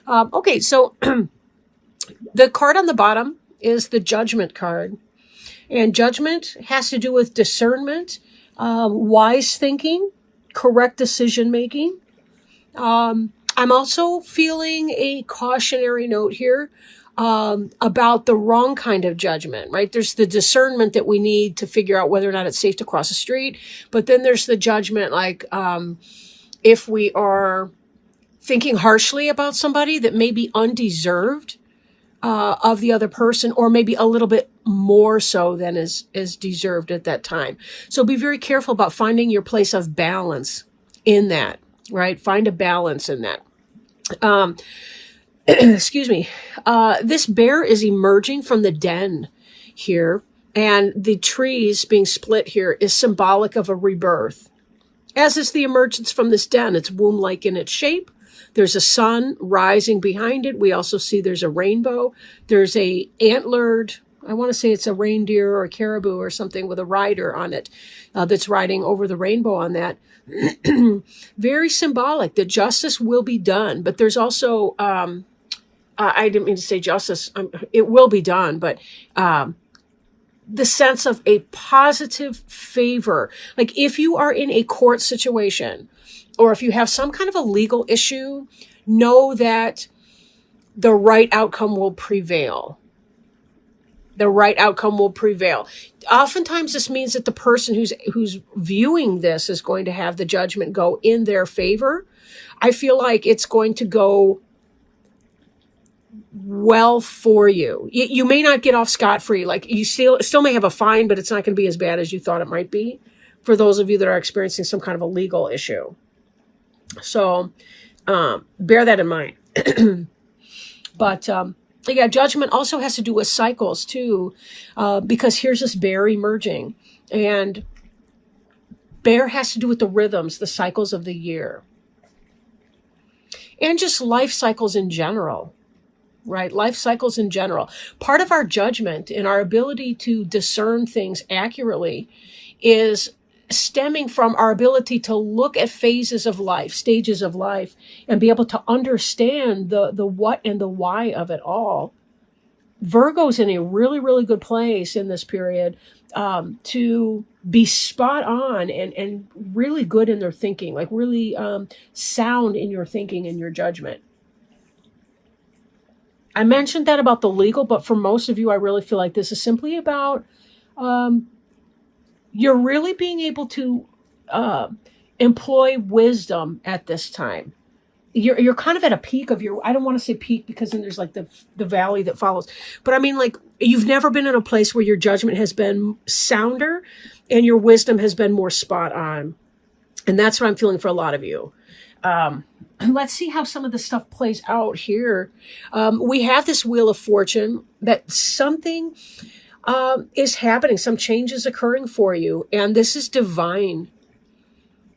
Okay, so the card on the bottom is the Judgment card. And judgment has to do with discernment, wise thinking, correct decision making. I'm also feeling a cautionary note here about the wrong kind of judgment, right? There's the discernment that we need to figure out whether or not it's safe to cross the street. But then there's the judgment, like if we are thinking harshly about somebody that may be undeserved of the other person, or maybe a little bit more so than is deserved at that time. So be very careful about finding your place of balance in that, right? Find a balance in that. Excuse me. This bear is emerging from the den here, and the trees being split here is symbolic of a rebirth, as is the emergence from this den. It's womb-like in its shape. There's a sun rising behind it. We also see there's a rainbow. There's a antlered, I want to say it's a reindeer or a caribou or something with a rider on it that's riding over the rainbow on that. Very symbolic that justice will be done. But there's also, I didn't mean to say justice. It will be done, but the sense of a positive favor. Like if you are in a court situation, or if you have some kind of a legal issue, know that the right outcome will prevail. The right outcome will prevail. Oftentimes this means that the person who's viewing this is going to have the judgment go in their favor. I feel like it's going to go well for you. You may not get off scot-free. Like you still may have a fine, but it's not going to be as bad as you thought it might be for those of you that are experiencing some kind of a legal issue. So bear that in mind. But yeah, judgment also has to do with cycles too, because here's this bear emerging, and bear has to do with the rhythms, the cycles of the year, and just life cycles in general, right? Life cycles in general. Part of our judgment and our ability to discern things accurately is stemming from our ability to look at phases of life, stages of life, and be able to understand the what and the why of it all. Virgo's in a really, really good place in this period to be spot on and really good in their thinking, like really sound in your thinking and your judgment. I mentioned that about the legal, but for most of you, I really feel like this is simply about you're really being able to employ wisdom at this time. You're kind of at a peak of your, I don't want to say peak because then there's like the valley that follows. But I mean, like you've never been in a place where your judgment has been sounder and your wisdom has been more spot on. And that's what I'm feeling for a lot of you. Let's see how some of this stuff plays out here. We have this Wheel of Fortune that something is happening. Some change is occurring for you. And this is divine.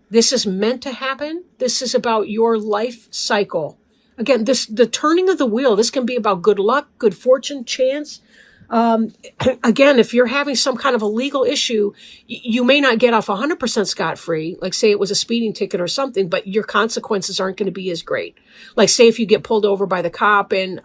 This is meant to happen. This is about your life cycle. Again, the turning of the wheel, this can be about good luck, good fortune, chance. Again, if you're having some kind of a legal issue, you may not get off 100% scot-free. Like say it was a speeding ticket or something, but your consequences aren't going to be as great. Like say if you get pulled over by the cop and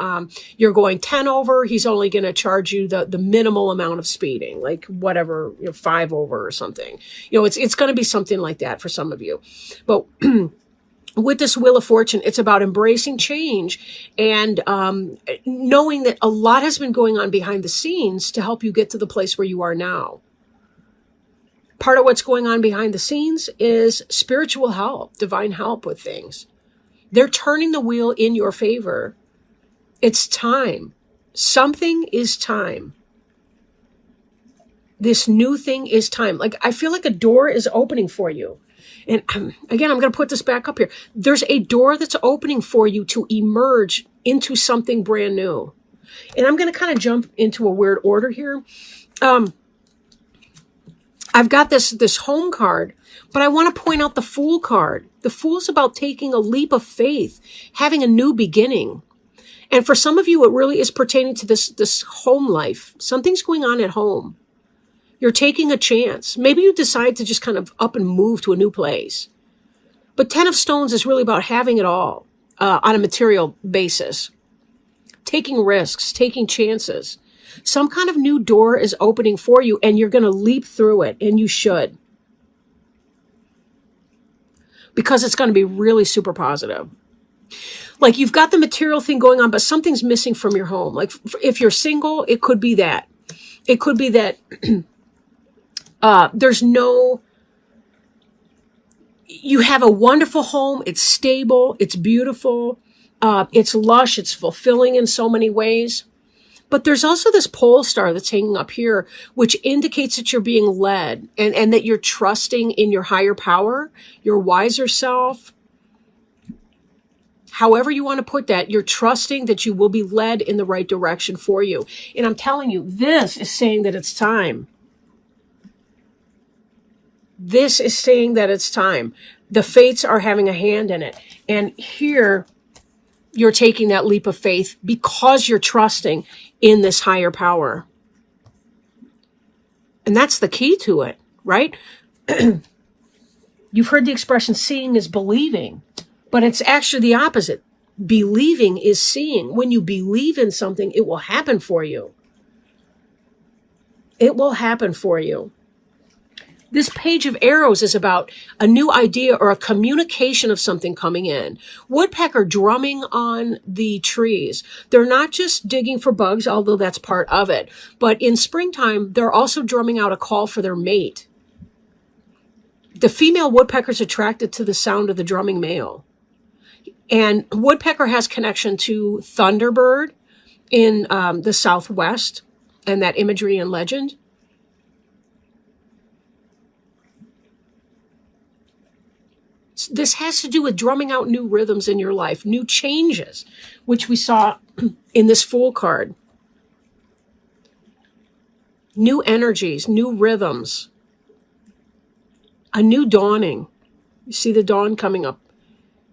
you're going 10 over, he's only going to charge you the minimal amount of speeding, like whatever, 5 over or something. It's going to be something like that for some of you. But with this Wheel of Fortune, it's about embracing change and knowing that a lot has been going on behind the scenes to help you get to the place where you are now. Part of what's going on behind the scenes is spiritual help, divine help with things. They're turning the wheel in your favor. It's time. Something is time. This new thing is time. Like I feel like a door is opening for you. And again, I'm going to put this back up here. There's a door that's opening for you to emerge into something brand new. And I'm going to kind of jump into a weird order here. I've got this home card, but I want to point out the Fool card. The Fool is about taking a leap of faith, having a new beginning. And for some of you, it really is pertaining to this home life. Something's going on at home. You're taking a chance. Maybe you decide to just kind of up and move to a new place. But 10 of Stones is really about having it all. on a material basis. Taking risks, taking chances. Some kind of new door is opening for you, and you're going to leap through it, and you should. Because it's going to be really super positive. Like, you've got the material thing going on, but something's missing from your home. Like, if you're single, it could be that. It could be that you have a wonderful home. It's stable. It's beautiful. It's lush. It's fulfilling in so many ways. But there's also this pole star that's hanging up here, which indicates that you're being led and that you're trusting in your higher power, your wiser self. However you want to put that, you're trusting that you will be led in the right direction for you. And I'm telling you, this is saying that it's time. This is saying that it's time. The fates are having a hand in it. And here, you're taking that leap of faith because you're trusting in this higher power. And that's the key to it, right? You've heard the expression, seeing is believing. But it's actually the opposite. Believing is seeing. When you believe in something, it will happen for you. It will happen for you. This page of arrows is about a new idea or a communication of something coming in. Woodpecker drumming on the trees. They're not just digging for bugs, although that's part of it. But in springtime, they're also drumming out a call for their mate. The female woodpecker's attracted to the sound of the drumming male. And woodpecker has connection to thunderbird in the Southwest and that imagery and legend. This has to do with drumming out new rhythms in your life, new changes, which we saw in this Fool card. New energies, new rhythms, a new dawning. You see the dawn coming up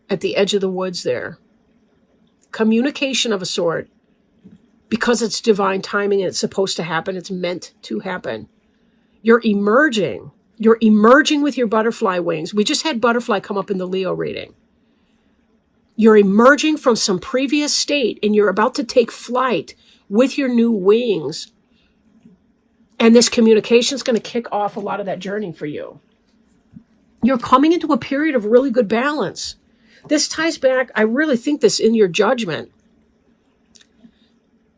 at the edge of the woods there. Communication of a sort. Because it's divine timing and it's supposed to happen, it's meant to happen. You're emerging. You're emerging with your butterfly wings. We just had butterfly come up in the Leo reading. You're emerging from some previous state and you're about to take flight with your new wings. And this communication is going to kick off a lot of that journey for you. You're coming into a period of really good balance. This ties back, I really think this in your judgment.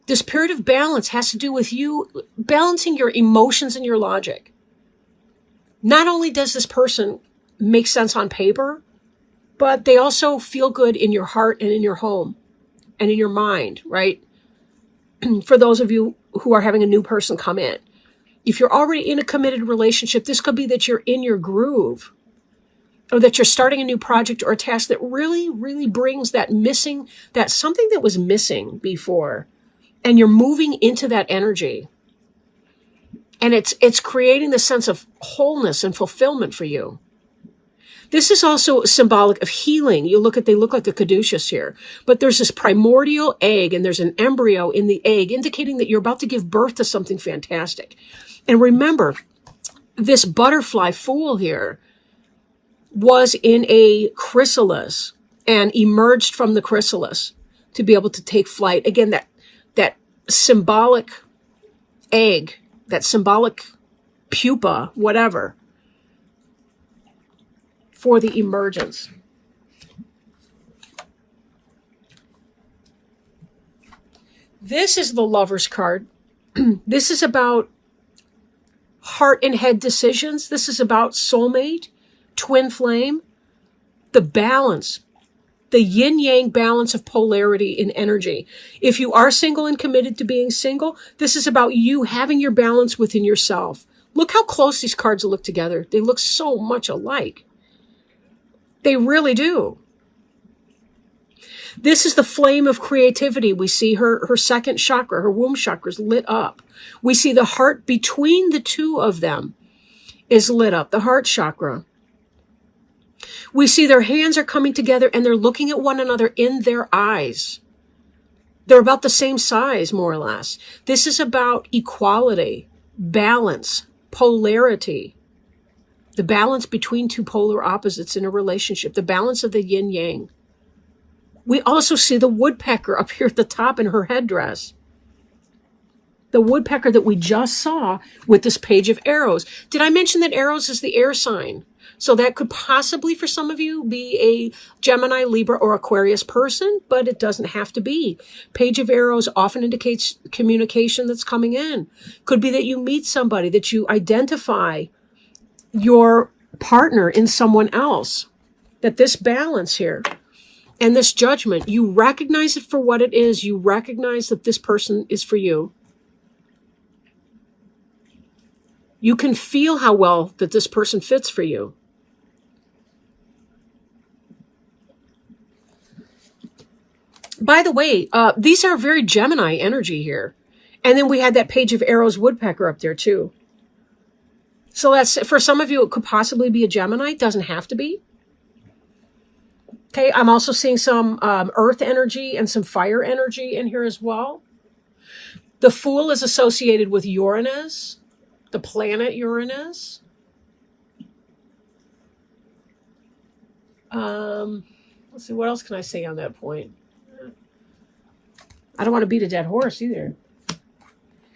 This period of balance has to do with you balancing your emotions and your logic. Not only does this person make sense on paper, but they also feel good in your heart and in your home and in your mind, right? For those of you who are having a new person come in. If you're already in a committed relationship, this could be that you're in your groove, or that you're starting a new project or a task that really, really brings that missing, that something that was missing before. And you're moving into that energy. And it's creating the sense of wholeness and fulfillment for you. This is also symbolic of healing. They look like the caduceus here. But there's this primordial egg and there's an embryo in the egg indicating that you're about to give birth to something fantastic. And remember, this butterfly fool here was in a chrysalis and emerged from the chrysalis to be able to take flight. Again, that symbolic egg, that symbolic pupa, whatever, for the emergence. This is the Lover's card. This is about heart and head decisions. This is about soulmate, twin flame, the balance, the yin-yang balance of polarity in energy. If you are single and committed to being single, this is about you having your balance within yourself. Look how close these cards look together. They look so much alike. They really do. This is the flame of creativity. We see her second chakra, her womb chakra is lit up. We see the heart between the two of them is lit up, the heart chakra. We see their hands are coming together and they're looking at one another in their eyes. They're about the same size, more or less. This is about equality, balance, polarity. The balance between two polar opposites in a relationship, the balance of the yin-yang. We also see the woodpecker up here at the top in her headdress. The woodpecker that we just saw with this page of arrows. Did I mention that arrows is the air sign? So that could possibly, for some of you, be a Gemini, Libra, or Aquarius person, but it doesn't have to be. Page of arrows often indicates communication that's coming in. Could be that you meet somebody, that you identify your partner in someone else. That this balance here and this judgment, you recognize it for what it is. You recognize that this person is for you. You can feel how well that this person fits for you. By the way, these are very Gemini energy here. And then we had that page of arrows woodpecker up there too. So that's, for some of you, it could possibly be a Gemini. It doesn't have to be. Okay, I'm also seeing some earth energy and some fire energy in here as well. The Fool is associated with Uranus, the planet Uranus. Let's see, what else can I say on that point? I don't want to beat a dead horse either.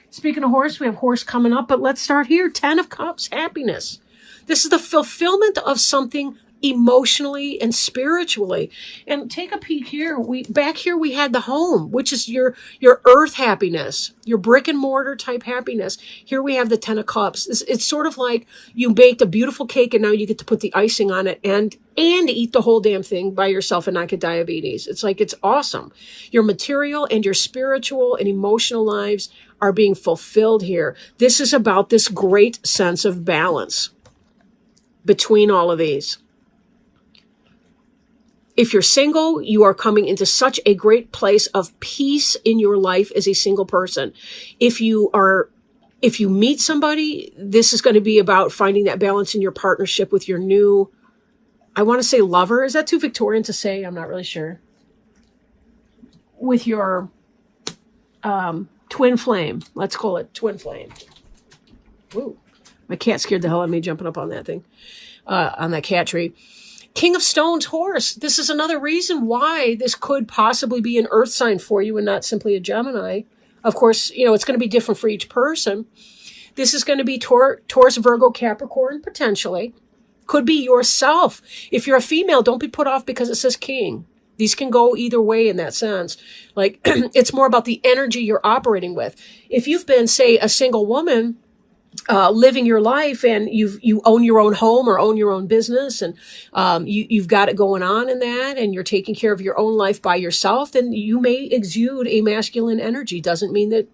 Speaking of horse, we have horse coming up, but let's start here. 10 of Cups, happiness. This is the fulfillment of something emotionally and spiritually. And take a peek here. Back here we had the home, which is your earth happiness, your brick and mortar type happiness. Here we have the 10 of Cups. It's sort of like you baked a beautiful cake and now you get to put the icing on it and eat the whole damn thing by yourself and not get diabetes. It's like, it's awesome. Your material and your spiritual and emotional lives are being fulfilled here. This is about this great sense of balance between all of these. If you're single, you are coming into such a great place of peace in your life as a single person. If you meet somebody, this is going to be about finding that balance in your partnership with your new, I want to say lover. Is that too Victorian to say? I'm not really sure. With your twin flame. Let's call it twin flame. Woo. My cat scared the hell out of me jumping up on that thing, on that cat tree. King of Stones, horse. This is another reason why this could possibly be an earth sign for you and not simply a Gemini. Of course, it's going to be different for each person. This is going to be Taurus, Virgo, Capricorn, potentially. Could be yourself. If you're a female, don't be put off because it says king. These can go either way in that sense. Like, it's more about the energy you're operating with. If you've been, say, a single woman, living your life and you own your own home or own your own business and you've got it going on in that and you're taking care of your own life by yourself, then you may exude a masculine energy. Doesn't mean that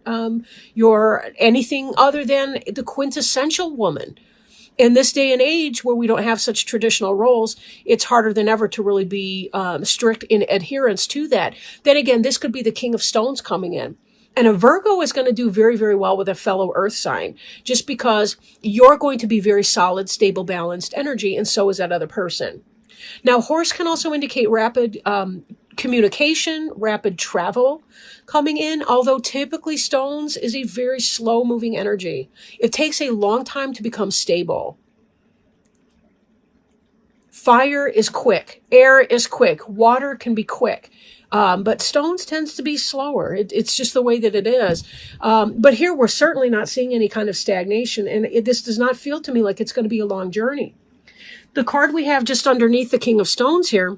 you're anything other than the quintessential woman. In this day and age where we don't have such traditional roles, it's harder than ever to really be strict in adherence to that. Then again, this could be the King of Stones coming in. And a Virgo is going to do very, very well with a fellow earth sign, just because you're going to be very solid, stable, balanced energy, and so is that other person. Now, horse can also indicate rapid communication, rapid travel coming in, although typically stones is a very slow-moving energy. It takes a long time to become stable. Fire is quick. Air is quick. Water can be quick. But stones tends to be slower. It's just the way that it is. But here we're certainly not seeing any kind of stagnation. And this does not feel to me like it's going to be a long journey. The card we have just underneath the King of Stones here,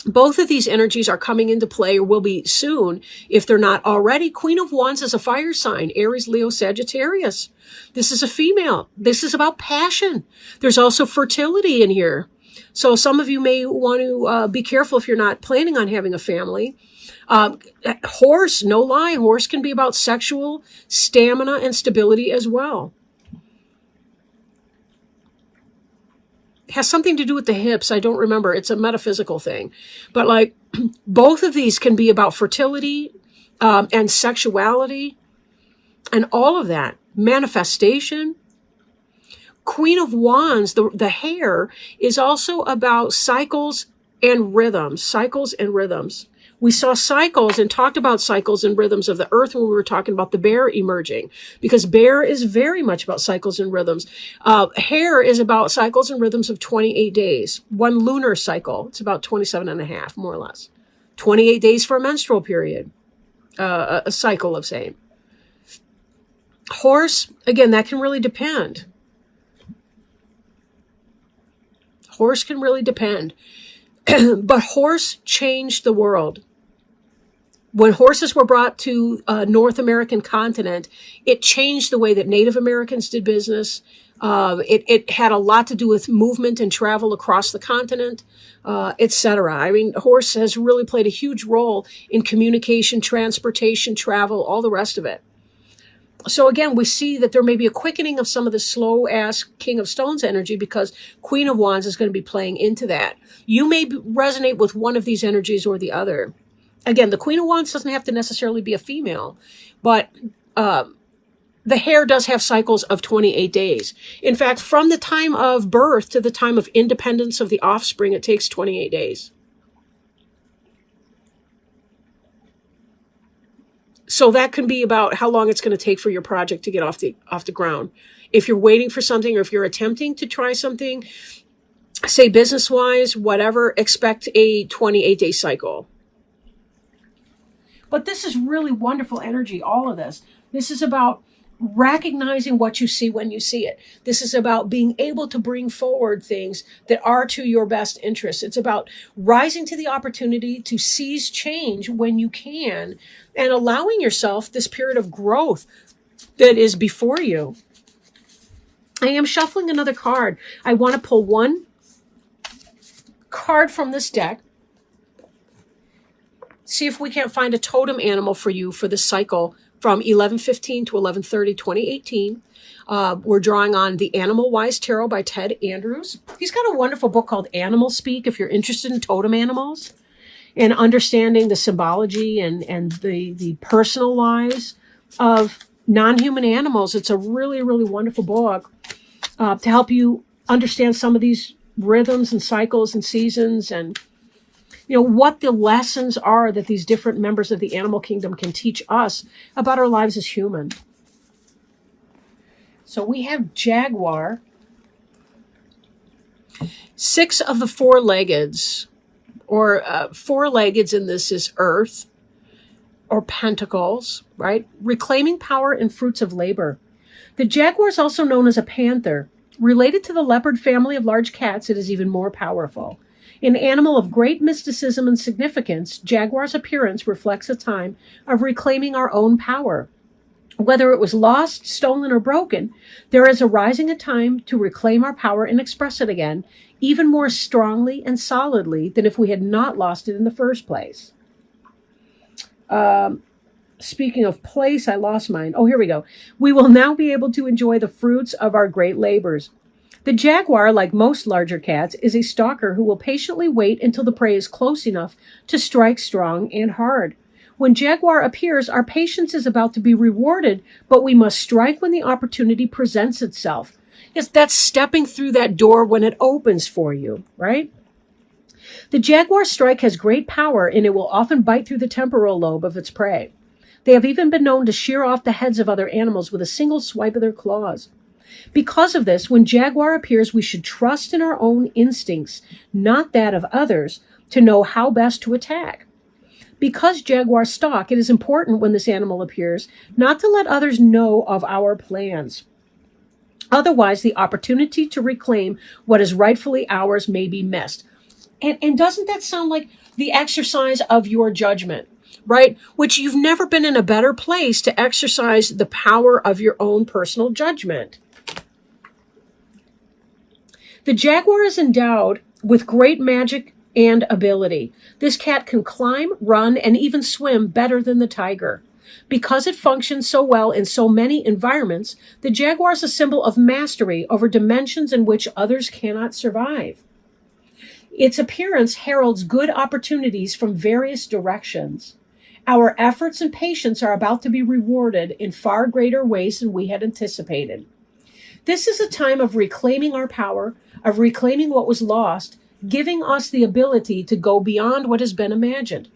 both of these energies are coming into play or will be soon if they're not already. Queen of Wands is a fire sign, Aries, Leo, Sagittarius. This is a female. This is about passion. There's also fertility in here. So some of you may want to be careful if you're not planning on having a family. Horse, no lie, horse can be about sexual stamina and stability as well. Has something to do with the hips. I don't remember. It's a metaphysical thing. But like both of these can be about fertility and sexuality and all of that. Manifestation. Queen of Wands, the hair, is also about cycles and rhythms. Cycles and rhythms. We saw cycles and talked about cycles and rhythms of the earth when we were talking about the bear emerging, because bear is very much about cycles and rhythms. Hair is about cycles and rhythms of 28 days. One lunar cycle, it's about 27 and a half, more or less. 28 days for a menstrual period, a cycle of same. Horse, again, that can really depend. Horse can really depend. But horse changed the world. When horses were brought to North American continent, it changed the way that Native Americans did business. It had a lot to do with movement and travel across the continent, etc. I mean, horse has really played a huge role in communication, transportation, travel, all the rest of it. So again, we see that there may be a quickening of some of the slow-ass King of Stones energy because Queen of Wands is going to be playing into that. You may resonate with one of these energies or the other. Again, the Queen of Wands doesn't have to necessarily be a female, but the hair does have cycles of 28 days. In fact, from the time of birth to the time of independence of the offspring, it takes 28 days. So that can be about how long it's going to take for your project to get off the ground. If you're waiting for something or if you're attempting to try something, say business-wise, whatever, expect a 28-day cycle. But this is really wonderful energy, all of this. This is about recognizing what you see when you see it. This is about being able to bring forward things that are to your best interest. It's about rising to the opportunity to seize change when you can and allowing yourself this period of growth that is before you. I am shuffling another card. I want to pull one card from this deck. See if we can't find a totem animal for you for this cycle from 11/15 to 11/30, 2018. We're drawing on the Animal Wise Tarot by Ted Andrews. He's got a wonderful book called Animal Speak if you're interested in totem animals and understanding the symbology and the personal lives of non-human animals. It's a really, really wonderful book to help you understand some of these rhythms and cycles and seasons and what the lessons are that these different members of the animal kingdom can teach us about our lives as human. So we have jaguar. 6 of the 4-leggeds, or 4-leggeds in this is earth or pentacles, right? Reclaiming power and fruits of labor. The jaguar is also known as a panther. Related to the leopard family of large cats, it is even more powerful. An animal of great mysticism and significance, jaguar's appearance reflects a time of reclaiming our own power. Whether it was lost, stolen, or broken, there is arising a time to reclaim our power and express it again, even more strongly and solidly than if we had not lost it in the first place. Speaking of place, I lost mine. Oh, here we go. We will now be able to enjoy the fruits of our great labors. The jaguar, like most larger cats, is a stalker who will patiently wait until the prey is close enough to strike strong and hard. When jaguar appears, our patience is about to be rewarded, but we must strike when the opportunity presents itself. Yes, that's stepping through that door when it opens for you, right? The jaguar strike has great power, and it will often bite through the temporal lobe of its prey. They have even been known to shear off the heads of other animals with a single swipe of their claws. Because of this, when jaguar appears, we should trust in our own instincts, not that of others, to know how best to attack. Because jaguars stalk, it is important when this animal appears not to let others know of our plans. Otherwise, the opportunity to reclaim what is rightfully ours may be missed. And doesn't that sound like the exercise of your judgment, right? Which you've never been in a better place to exercise the power of your own personal judgment. The jaguar is endowed with great magic and ability. This cat can climb, run, and even swim better than the tiger. Because it functions so well in so many environments, the jaguar is a symbol of mastery over dimensions in which others cannot survive. Its appearance heralds good opportunities from various directions. Our efforts and patience are about to be rewarded in far greater ways than we had anticipated. This is a time of reclaiming our power, of reclaiming what was lost, giving us the ability to go beyond what has been imagined.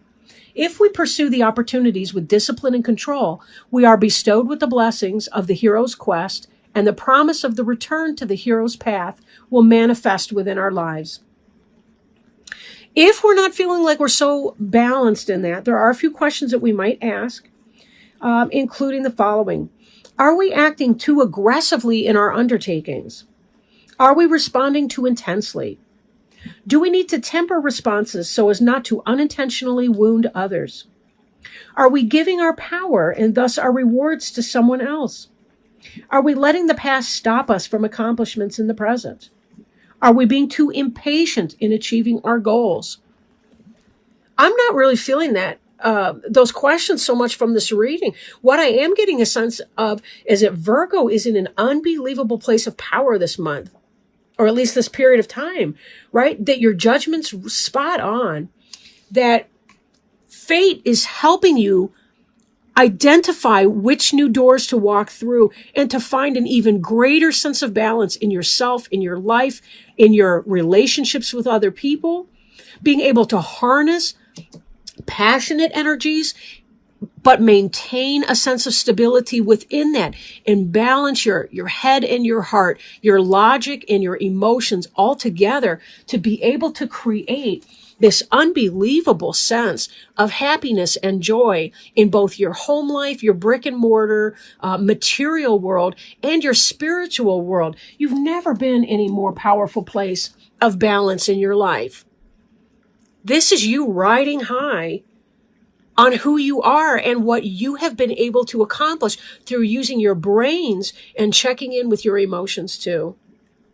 If we pursue the opportunities with discipline and control, we are bestowed with the blessings of the hero's quest, and the promise of the return to the hero's path will manifest within our lives. If we're not feeling like we're so balanced in that, there are a few questions that we might ask, including the following. Are we acting too aggressively in our undertakings? Are we responding too intensely? Do we need to temper responses so as not to unintentionally wound others? Are we giving our power and thus our rewards to someone else? Are we letting the past stop us from accomplishments in the present? Are we being too impatient in achieving our goals? I'm not really feeling that those questions so much from this reading. What I am getting a sense of is that Virgo is in an unbelievable place of power this month, or at least this period of time, right? That your judgment's spot on, that fate is helping you identify which new doors to walk through and to find an even greater sense of balance in yourself, in your life, in your relationships with other people, being able to harness passionate energies, but maintain a sense of stability within that and balance your head and your heart, your logic and your emotions all together to be able to create this unbelievable sense of happiness and joy in both your home life, your brick and mortar, material world, and your spiritual world. You've never been in a more powerful place of balance in your life. This is you riding high on who you are and what you have been able to accomplish through using your brains and checking in with your emotions too.